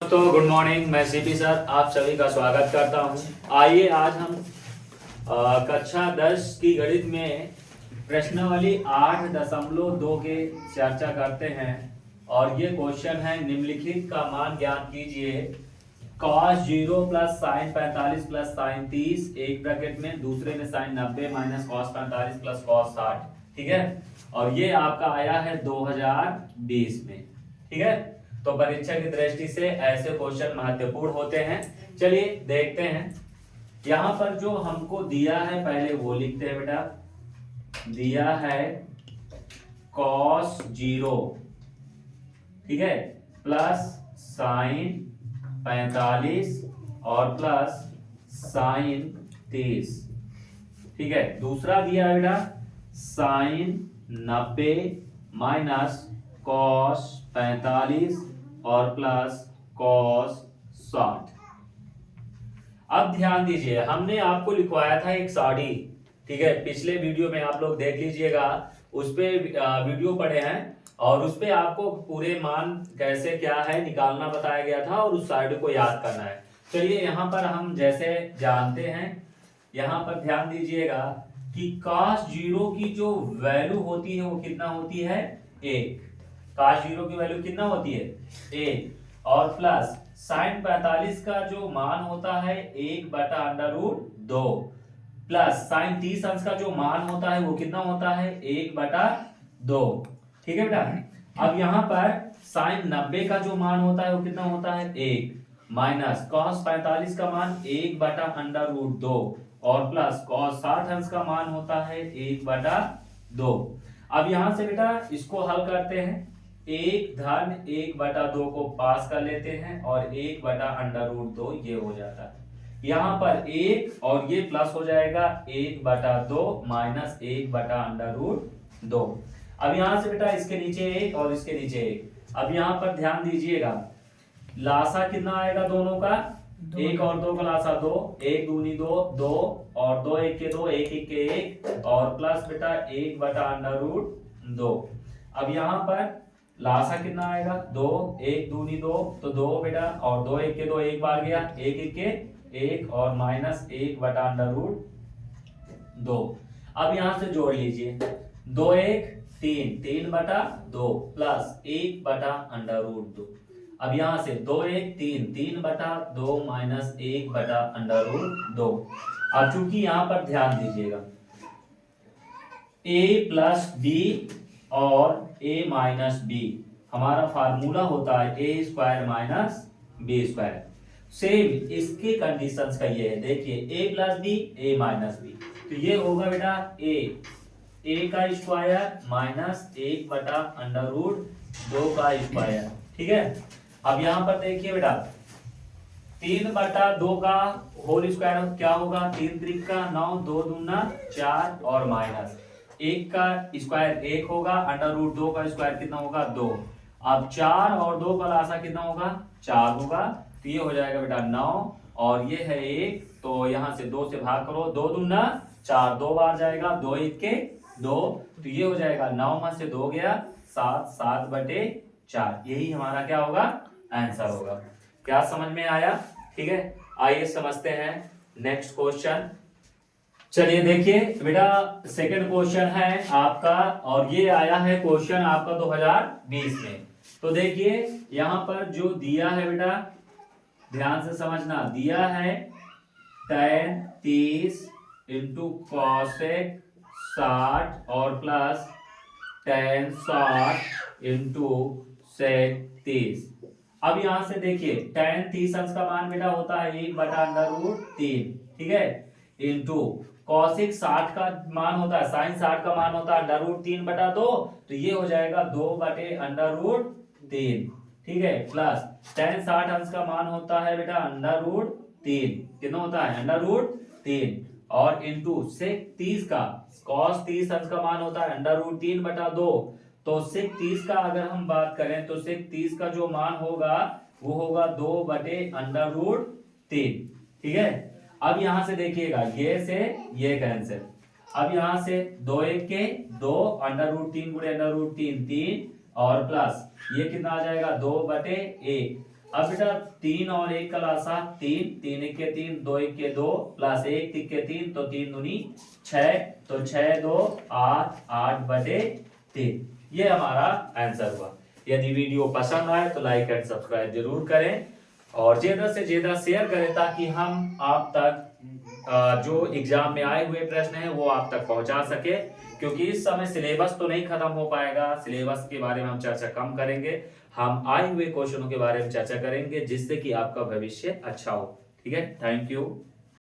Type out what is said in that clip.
दोस्तों good morning. मैं CP sir आप सभी का स्वागत करता हूं। आइए आज हम कक्षा 10 की गणित में प्रश्नावली 8.2 के चर्चा करते हैं। और ये क्वेश्चन है, निम्नलिखित का मान ज्ञात कीजिए। cos 0 plus sine 45 plus sine 30 एक ब्रैकेट में, दूसरे में sine 90 minus cos 45 plus cos 60। ठीक है, और ये आपका आया है 2020 में। ठीक है, तो परीक्षा की दृष्टि से ऐसे क्वेश्चन महत्वपूर्ण होते हैं। चलिए देखते हैं। यहां पर जो हमको दिया है पहले वो लिखते हैं बेटा। दिया है cos 0, ठीक है, प्लस साइन 45 और प्लस साइन 30। ठीक है, दूसरा दिया है बेटा साइन 90 माइनस cos 45 और प्लस cos 60। अब ध्यान दीजिए, हमने आपको लिखवाया था एक साड़ी। ठीक है, पिछले वीडियो में आप लोग देख लीजिएगा, उस पे वीडियो पढ़े हैं और उस पे आपको पूरे मान कैसे क्या है निकालना बताया गया था और उस साड़ी को याद करना है। चलिए यहाँ पर हम जैसे जानते हैं, यहाँ पर ध्यान दीजिएगा कि cos 0 की जो वैल्यू होती है वो कितना होती है, 1। cos 0 की वैल्यू कितना होती है, 1। और प्लस साइन 45 का जो मान होता है 1/√2 प्लस साइन 30 अंश का जो मान होता है वो कितना होता है, 1/2। ठीक है बेटा। अब यहाँ पर साइन 90 का जो मान होता है वो कितना होता है, 1 माइनस cos 45 का मान 1/√2 और प्लस cos 60 अंश का मान होता है 1/2। अब यहां से बेटा इसको हल करते हैं। 1/1/2 को पास कर लेते हैं और 1/√2 ये हो जाता है। यहाँ पर 1 और ये प्लस हो जाएगा 1/2 माइनस 1/√2। अब यहां से बेटा इसके नीचे 1 और इसके नीचे 1। अब यहाँ पर ध्यान दीजिएगा, लासा कितना आएगा दोनों का, 1 और 2 का लासा 2, 1 दूनी 2, 2 और 2 1 के 2, 1 1 के 1 और प्लस बेटा 1/√2। अब यहाँ पर लासा कितना आएगा, 2, 1 दूनी 2 तो 2 बेटा और 2 1 के 2, 1 बार गया, 1 1 के 1 और माइनस 1/√2। अब यहां से जोड़ लीजिए, 2 1 3, 3/2 प्लस 1/√2। अब यहां से 2 1 3, 3/2 माइनस 1/√2। अब चूंकि यहां पर ध्यान दीजिएगा, a प्लस बी और a माइनस बी हमारा फार्मूला होता है a² माइनस b²। सेम इसके कंडीशंस का ये है, देखिए a plus B a minus B, तो ये होगा बेटा a का स्क्वायर माइनस 1/√2 का स्क्वायर। ठीक है, अब यहां पर देखिए बेटा 3/2 का होल स्क्वायर क्या होगा, 3 त्रिक का 9, 2 दूना 4 और माइनस 1 का स्क्वायर 1 होगा, √2 का स्क्वायर कितना होगा, 2। अब 4 और 2 का लासा कितना होगा, 4 होगा, तो ये हो जाएगा बेटा 9 और ये है 1, तो यहां से 2 से भाग करो, 2 दूना 4, 2 बार जाएगा, 2 1 के 2, तो ये हो जाएगा 9 में से 2 गया 7, 7/4। यही हमारा क्या होगा, आंसर होगा। क्या समझ में आया? ठीक है, आइए समझते हैं नेक्स्ट क्वेश्चन। चलिए देखिए बेटा, सेकंड क्वेश्चन है आपका और ये आया है क्वेश्चन आपका 2020 में। तो देखिए यहां पर जो दिया है बेटा, ध्यान से समझना, दिया है tan 30 इंटू cosec 60 और प्लस tan 60 इंटू sec 30। अब यहां से देखिए tan 30 अंश का मान बेटा होता है 1/√3, ठीक है, इंटू cosec 60 का मान होता है, sin 60 का मान होता है √3/2, तो ये हो जाएगा 2/√3। ठीक है, प्लस tan 60 अंश का मान होता है बेटा √3, कितना होता है √3 और इंटू sec 30 का, cos 30 अंश का मान होता है √3/2, तो sec 30 का अगर हम बात करें तो sec 30 का जो मान होगा वो होगा 2/√3। ठीक है, अब यहां से देखिएगा ये से ये कैंसिल, अब यहां से 2 1 के 2, √3 गुणे √3 3 और प्लस ये कितना आ जाएगा 2/1। अब बेटा 3 और 1 का लासा 3, 3 1 के 3, 2 1 के 2 प्लस 1 3 के 3, तो 3 दूनी 6, तो 6 2 8, 8 बटे 3। ये हमारा आंसर हुआ। यदि वीडियो पसंद आए तो लाइक एंड सब्सक्राइब जरूर करें और ज्यादा से ज्यादा शेयर करें ताकि हम आप तक जो एग्जाम में आए हुए प्रश्न हैं वो आप तक पहुंचा सके, क्योंकि इस समय सिलेबस तो नहीं खत्म हो पाएगा। सिलेबस के बारे में हम चर्चा कम करेंगे, हम आए हुए क्वेश्चनों के बारे में चर्चा करेंगे जिससे कि आपका भविष्य अच्छा हो। ठीक है, थैंक यू।